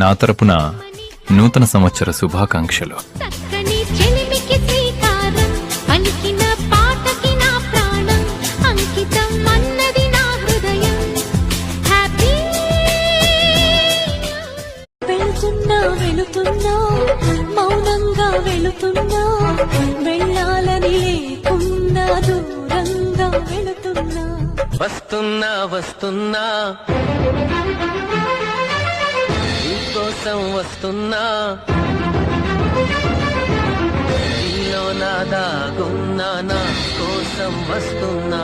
నా తరపున నూతన సంవత్సర శుభాకాంక్షలు. వెళుతున్నా మౌనంగా వెళుతున్నా, వెళ్ళాలని లేకున్నా దూరంగా వెళుతున్నా. వస్తున్నా వస్తున్నా నీకోసం వస్తున్నా, నీలో నా దాగున్నా నా కోసం వస్తున్నా.